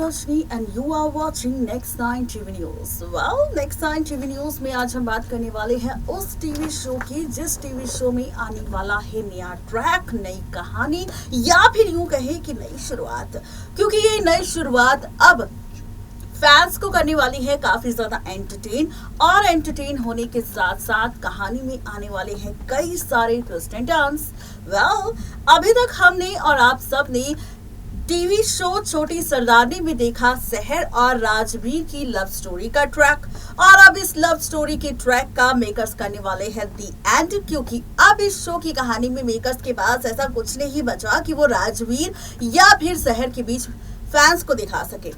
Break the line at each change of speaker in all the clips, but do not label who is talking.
Roshni and you are watching Next 9 TV News. Well, Next 9 TV News में आज हम बात करने वाले हैं उस टीवी शो की जिस टीवी शो में आने वाला है नया ट्रैक, नई कहानी या फिर यूं कहे कि नई शुरुआत, क्योंकि ये नई शुरुआत अब फैंस को करने वाली है काफी ज्यादा एंटरटेन, और एंटरटेन होने के साथ साथ कहानी में आने वाले हैं कई सारे ट्विस्ट एंड टर्न्स। वेल, अभी तक हमने और आप सब ने टीवी शो छोटी सरदारनी में देखा सहर और राजवीर की लव स्टोरी का ट्रैक, और अब इस लव स्टोरी के ट्रैक का मेकर्स करने वाले हैं दी एंड, क्योंकि अब इस शो की कहानी में मेकर्स के पास ऐसा कुछ नहीं बचा कि वो राजवीर या फिर सहर के बीच फैंस को दिखा सके।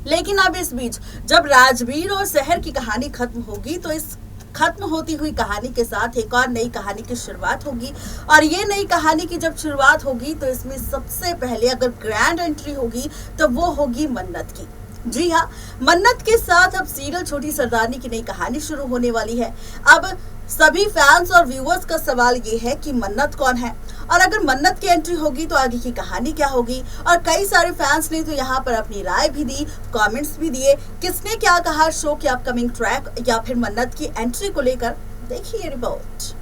लेकिन अब इस बीच जब राजवीर और सहर की कहानी खत्म होगी तो इस खत्म होती हुई कहानी के साथ एक और नई कहानी की शुरुआत होगी, और ये नई कहानी की जब शुरुआत होगी तो इसमें सबसे पहले अगर ग्रैंड एंट्री होगी तो वो होगी मन्नत की। जी हाँ, मन्नत के साथ अब सीरियल छोटी सरदारनी की नई कहानी शुरू होने वाली है। अब सभी फैंस और व्यूअर्स का सवाल ये है कि मन्नत कौन है, और अगर मन्नत की एंट्री होगी तो आगे की कहानी क्या होगी। और कई सारे फैंस ने तो यहाँ पर अपनी राय भी दी, कमेंट्स भी दिए, किसने क्या कहा शो के अपकमिंग ट्रैक या फिर मन्नत की एंट्री को लेकर। देखिए रिपोर्ट।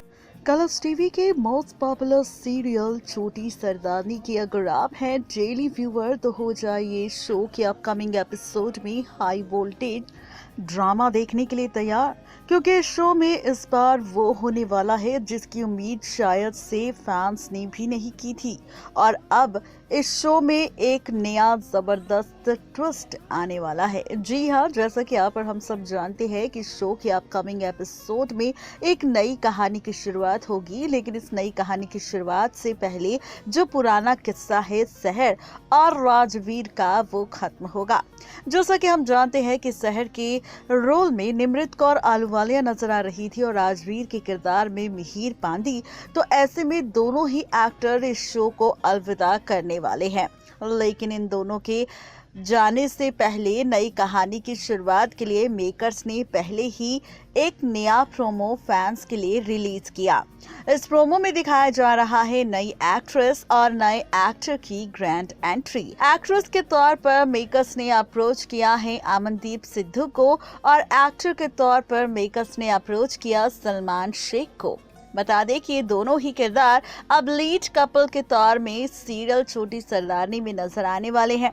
कलर्स टीवी के मोस्ट पॉपुलर सीरियल छोटी सरदारनी की अगर आप हैं डेली व्यूअर तो हो जाइए शो के अपकमिंग एपिसोड में हाई वोल्टेज ड्रामा देखने के लिए तैयार, क्योंकि इस शो में इस बार वो होने वाला है जिसकी उम्मीद शायद से फैंस ने भी नहीं की थी। और अब इस शो में एक नया जबरदस्त ट्विस्ट आने वाला है। जी हाँ, जैसा कि यहाँ पर हम सब जानते हैं कि शो के अपकमिंग एपिसोड में एक नई कहानी की शुरुआत होगी, लेकिन इस नई कहानी की शुरुआत से पहले जो पुराना किस्सा है सहर और राजवीर का वो खत्म होगा। जैसा कि हम जानते हैं कि सहर के रोल में निमृत कौर आलूवालिया नजर आ रही थी और राजवीर के किरदार में मिहिर पांडी, तो ऐसे में दोनों ही एक्टर इस शो को अलविदा करने वाले हैं। लेकिन इन दोनों के जाने से पहले नई कहानी की शुरुआत के लिए मेकर्स ने पहले ही एक नया प्रोमो फैंस के लिए रिलीज किया। इस प्रोमो में दिखाया जा रहा है नई एक्ट्रेस और नए एक्टर की ग्रैंड एंट्री। एक्ट्रेस के तौर पर मेकर्स ने अप्रोच किया है अमनदीप सिद्धू को, और एक्टर के तौर पर मेकर्स ने अप्रोच किया सलमान शेख को। बता दें कि ये दोनों ही किरदार अब लीड कपल के तौर में सीरियल छोटी सरदारनी में नजर आने वाले हैं।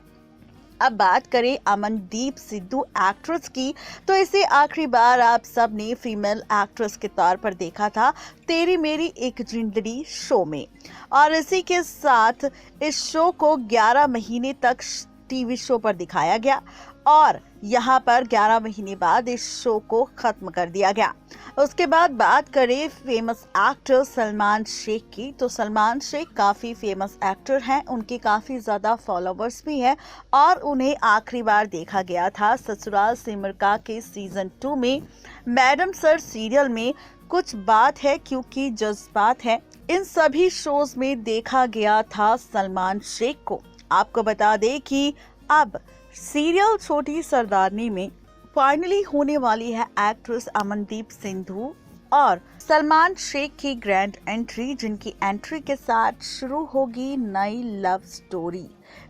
अब बात करें अमनदीप सिद्धू एक्ट्रेस की, तो इसे आखिरी बार आप सब ने फीमेल एक्ट्रेस के तौर पर देखा था तेरी मेरी एक जिंदगी शो में, और इसी के साथ इस शो को 11 महीने तक टीवी शो पर दिखाया गया, और यहाँ पर 11 महीने बाद इस शो को खत्म कर दिया गया। उसके बाद बात करें फेमस एक्टर सलमान शेख की, तो सलमान शेख काफ़ी फेमस एक्टर हैं, उनके काफ़ी ज़्यादा फॉलोवर्स भी हैं, और उन्हें आखिरी बार देखा गया था ससुराल सिमरका के सीजन 2 में मैडम सर सीरियल में कुछ बात है क्योंकि जज्बात है। इन सभी शोज में देखा गया था सलमान शेख को। आपको बता दें कि अब सीरियल छोटी सरदारनी में फाइनली होने वाली है एक्ट्रेस अमनदीप सिद्धू और सलमान शेख की ग्रैंड एंट्री, जिनकी एंट्री के साथ शुरू होगी नई लव स्टोरी।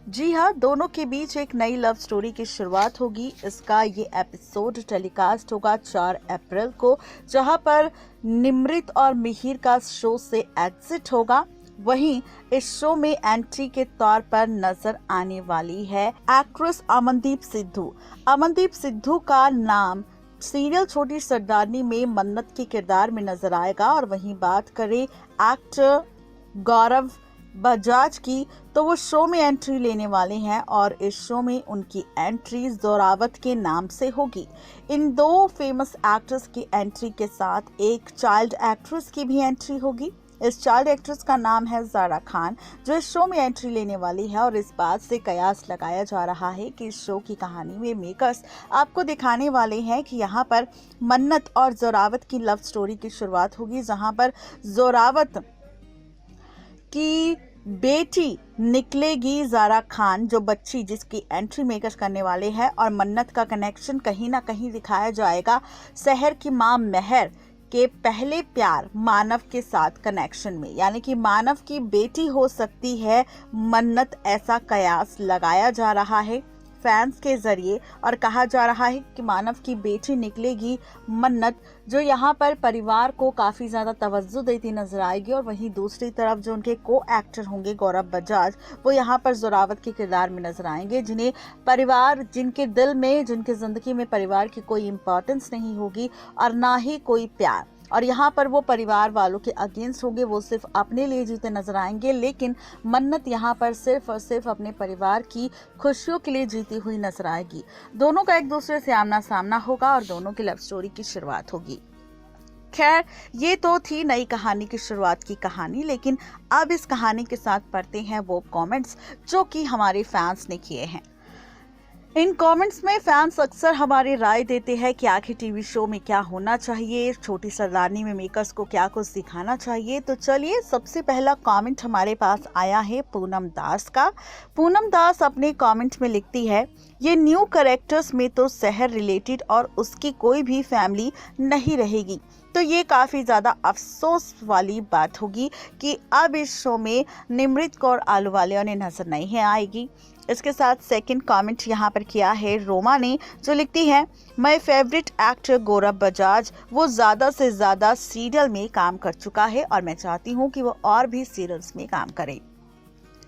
जी हाँ, दोनों के बीच एक नई लव स्टोरी की शुरुआत होगी। इसका ये एपिसोड टेलीकास्ट होगा 4 अप्रैल को, जहां पर निमृत और मिहिर का शो से एग्जिट होगा। वहीं इस शो में एंट्री के तौर पर नजर आने वाली है एक्ट्रेस अमनदीप सिद्धू। अमनदीप सिद्धू का नाम सीरियल छोटी सरदारनी में मन्नत के किरदार में नजर आएगा। और वहीं बात करें एक्टर गौरव बजाज की, तो वो शो में एंट्री लेने वाले हैं, और इस शो में उनकी एंट्री जोरावत के नाम से होगी। इन दो फेमस एक्ट्रेस की एंट्री के साथ एक चाइल्ड एक्ट्रेस की भी एंट्री होगी। इस चाइल्ड एक्ट्रेस का नाम है ज़ारा खान, जो इस शो में एंट्री लेने वाली है, और इस बात से कयास लगाया जा रहा है कि इस शो की कहानी में मेकर्स आपको दिखाने वाले हैं कि यहाँ पर मन्नत और जोरावत की लव स्टोरी की शुरुआत होगी, जहाँ पर जोरावत की बेटी निकलेगी ज़ारा खान, जो बच्ची जिसकी एंट्री मेकर्स करने वाले हैं, और मन्नत का कनेक्शन कहीं ना कहीं दिखाया जाएगा सहर की मां महर के पहले प्यार मानव के साथ कनेक्शन में, यानी कि मानव की बेटी हो सकती है मन्नत, ऐसा कयास लगाया जा रहा है। फैंस के जरिए और कहा जा रहा है कि मानव की बेटी निकलेगी मन्नत, जो यहाँ पर परिवार को काफ़ी ज़्यादा तवज्जो देती नजर आएगी। और वहीं दूसरी तरफ जो उनके को एक्टर होंगे गौरव बजाज, वो यहाँ पर जोरावर के किरदार में नजर आएंगे, जिन्हें परिवार, जिनके दिल में, जिनकी ज़िंदगी में परिवार की कोई इम्पोर्टेंस नहीं होगी और ना ही कोई प्यार। और यहाँ पर वो परिवार वालों के अगेंस्ट होंगे, वो सिर्फ अपने लिए जीते नजर आएंगे। लेकिन मन्नत यहाँ पर सिर्फ और सिर्फ अपने परिवार की खुशियों के लिए जीती हुई नजर आएगी। दोनों का एक दूसरे से आमना सामना होगा और दोनों की लव स्टोरी की शुरुआत होगी। खैर, ये तो थी नई कहानी की शुरुआत की कहानी, लेकिन अब इस कहानी के साथ पढ़ते हैं वो कमेंट्स जो कि हमारे फैंस ने किए हैं। इन कमेंट्स में फैंस अक्सर हमारी राय देते हैं कि आखिर टीवी शो में क्या होना चाहिए, छोटी सरदारनी में मेकर्स को क्या कुछ दिखाना चाहिए। तो चलिए, सबसे पहला कमेंट हमारे पास आया है पूनम दास का। पूनम दास अपने कमेंट में लिखती है, ये न्यू कैरेक्टर्स में तो शहर रिलेटेड और उसकी कोई भी फैमिली नहीं रहेगी, तो ये काफ़ी ज़्यादा अफसोस वाली बात होगी कि अब इस शो में निमृत कौर आलूवालिया ने नजर नहीं आएगी। इसके साथ सेकंड कमेंट यहाँ पर किया है रोमा ने, जो लिखती है, माय फेवरेट एक्टर गौरव बजाज, वो ज़्यादा से ज़्यादा सीरियल में काम कर चुका है और मैं चाहती हूँ कि वो और भी सीरियल्स में काम करे।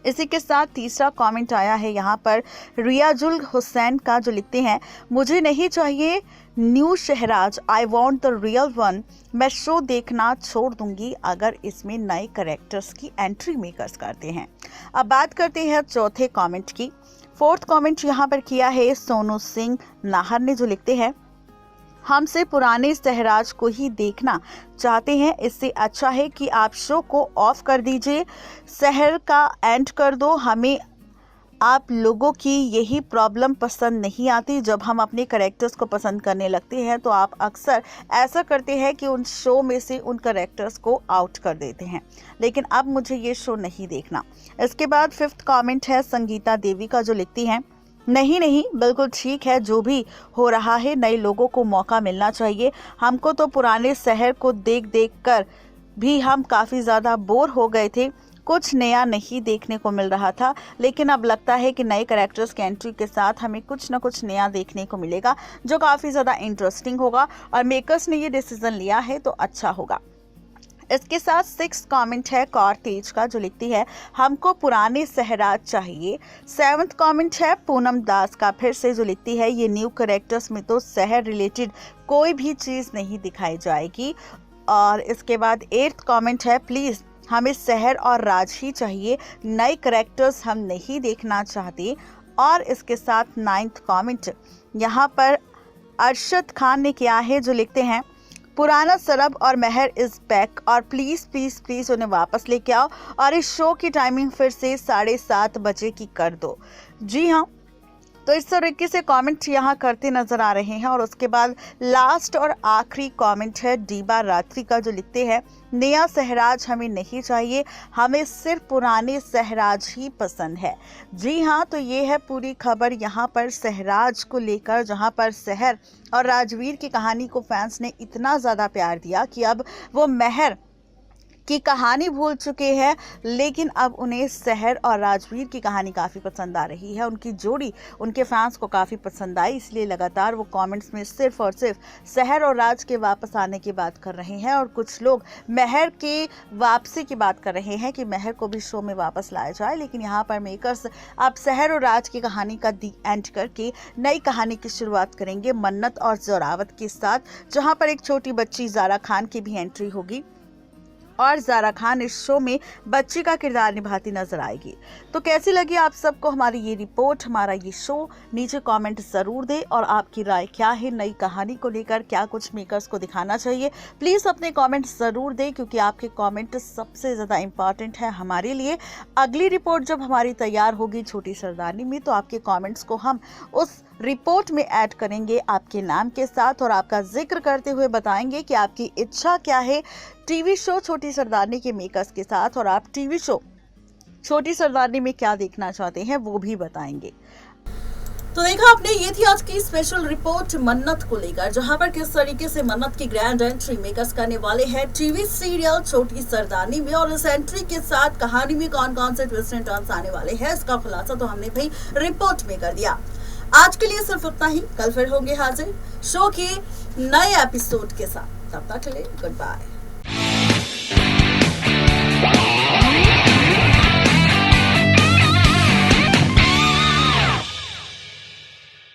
इसी के साथ तीसरा कमेंट आया है यहाँ पर रियाजुल हुसैन का, जो लिखते हैं, मुझे नहीं चाहिए new Shahraj, I want the real one. मैं शो देखना छोड़ दूंगी अगर इसमें नए कैरेक्टर्स की एंट्री मेकर्स करते हैं। अब बात करते हैं चौथे कमेंट की। फोर्थ कमेंट यहाँ पर किया है सोनू सिंह नाहर ने, जो लिखते हैं, हमसे पुराने शहराज को ही देखना चाहते हैं, इससे अच्छा है कि आप शो को ऑफ कर दीजिए, शहर का एंड कर दो। हमें आप लोगों की यही प्रॉब्लम पसंद नहीं आती, जब हम अपने कैरेक्टर्स को पसंद करने लगते हैं तो आप अक्सर ऐसा करते हैं कि उन शो में से उन कैरेक्टर्स को आउट कर देते हैं, लेकिन अब मुझे ये शो नहीं देखना। इसके बाद फिफ्थ कमेंट है संगीता देवी का, जो लिखती हैं, नहीं, बिल्कुल ठीक है जो भी हो रहा है, नए लोगों को मौका मिलना चाहिए। हमको तो पुराने शहर को देख कर भी हम काफ़ी ज़्यादा बोर हो गए थे, कुछ नया नहीं देखने को मिल रहा था, लेकिन अब लगता है कि नए कैरेक्टर्स की एंट्री के साथ हमें कुछ ना कुछ नया देखने को मिलेगा, जो काफ़ी ज़्यादा इंटरेस्टिंग होगा और मेकर्स ने ये डिसीजन लिया है तो अच्छा होगा। इसके साथ सिक्स कमेंट है कौर तेज का, जो लिखती है, हमको पुराने सहराज चाहिए। सेवंथ कमेंट है पूनम दास का फिर से, जो लिखती है, ये न्यू कैरेक्टर्स में तो शहर रिलेटेड कोई भी चीज़ नहीं दिखाई जाएगी। और इसके बाद एट्थ कमेंट है, प्लीज़ हमें शहर और राज ही चाहिए, नए कैरेक्टर्स हम नहीं देखना चाहते। और इसके साथ नाइन्थ कमेंट यहाँ पर अरशद खान ने किया है, जो लिखते हैं, पुराना सरब और महर इज़ बैक और प्लीज़ उन्हें वापस लेके आओ और इस शो की टाइमिंग फिर से 7:30 बजे की कर दो। जी हाँ, तो इस तरीके से कमेंट यहाँ करते नजर आ रहे हैं। और उसके बाद लास्ट और आखिरी कमेंट है डीबा रात्रि का, जो लिखते हैं, नया सहराज हमें नहीं चाहिए, हमें सिर्फ पुराने सहराज ही पसंद है। जी हाँ, तो ये है पूरी खबर यहाँ पर सहराज को लेकर, जहाँ पर शहर और राजवीर की कहानी को फैंस ने इतना ज़्यादा प्यार दिया कि अब वो महर की कहानी भूल चुके हैं, लेकिन अब उन्हें शहर और राजवीर की कहानी काफ़ी पसंद आ रही है। उनकी जोड़ी उनके फैंस को काफ़ी पसंद आई, इसलिए लगातार वो कमेंट्स में सिर्फ और सिर्फ शहर और राज के वापस आने की बात कर रहे हैं। और कुछ लोग महर के वापसी की बात कर रहे हैं कि महर को भी शो में वापस लाया जाए, लेकिन यहाँ पर मेकर्स अब शहर और राज की कहानी का दी एंड करके नई कहानी की शुरुआत करेंगे मन्नत और जोरावत के साथ, जहाँ पर एक छोटी बच्ची ज़ारा खान की भी एंट्री होगी और ज़ारा खान इस शो में बच्ची का किरदार निभाती नजर आएगी। तो कैसी लगी आप सबको हमारी ये रिपोर्ट, हमारा ये शो? नीचे कमेंट ज़रूर दें। और आपकी राय क्या है नई कहानी को लेकर, क्या कुछ मेकर्स को दिखाना चाहिए? प्लीज़ अपने कमेंट ज़रूर दें, क्योंकि आपके कमेंट सबसे ज़्यादा इम्पॉर्टेंट है हमारे लिए। अगली रिपोर्ट जब हमारी तैयार होगी छोटी सरदारनी में, तो आपके कमेंट्स को हम उस रिपोर्ट में ऐड करेंगे आपके नाम के साथ और आपका जिक्र करते हुए बताएंगे कि आपकी इच्छा क्या है टीवी शो छोटी सरदारनी के मेकर्स के साथ, और आप टीवी शो छोटी सरदारनी में क्या देखना चाहते हैं वो भी बताएंगे।
तो देखा आपने, ये थी आज की स्पेशल रिपोर्ट मन्नत को लेकर, जहां पर किस तरीके से मन्नत की ग्रैंड एंट्री मेकर्स करने वाले हैं टीवी सीरियल छोटी सरदारनी में, और इस एंट्री के साथ कहानी में कौन कौन से ट्विस्ट एंड टर्न्स आने वाले हैं, इसका खुलासा तो हमने भाई रिपोर्ट में कर दिया। आज के लिए सिर्फ उतना ही। कल फिर होंगे हाजिर शो के नए एपिसोड के साथ। तब तक के लिए गुड बाय।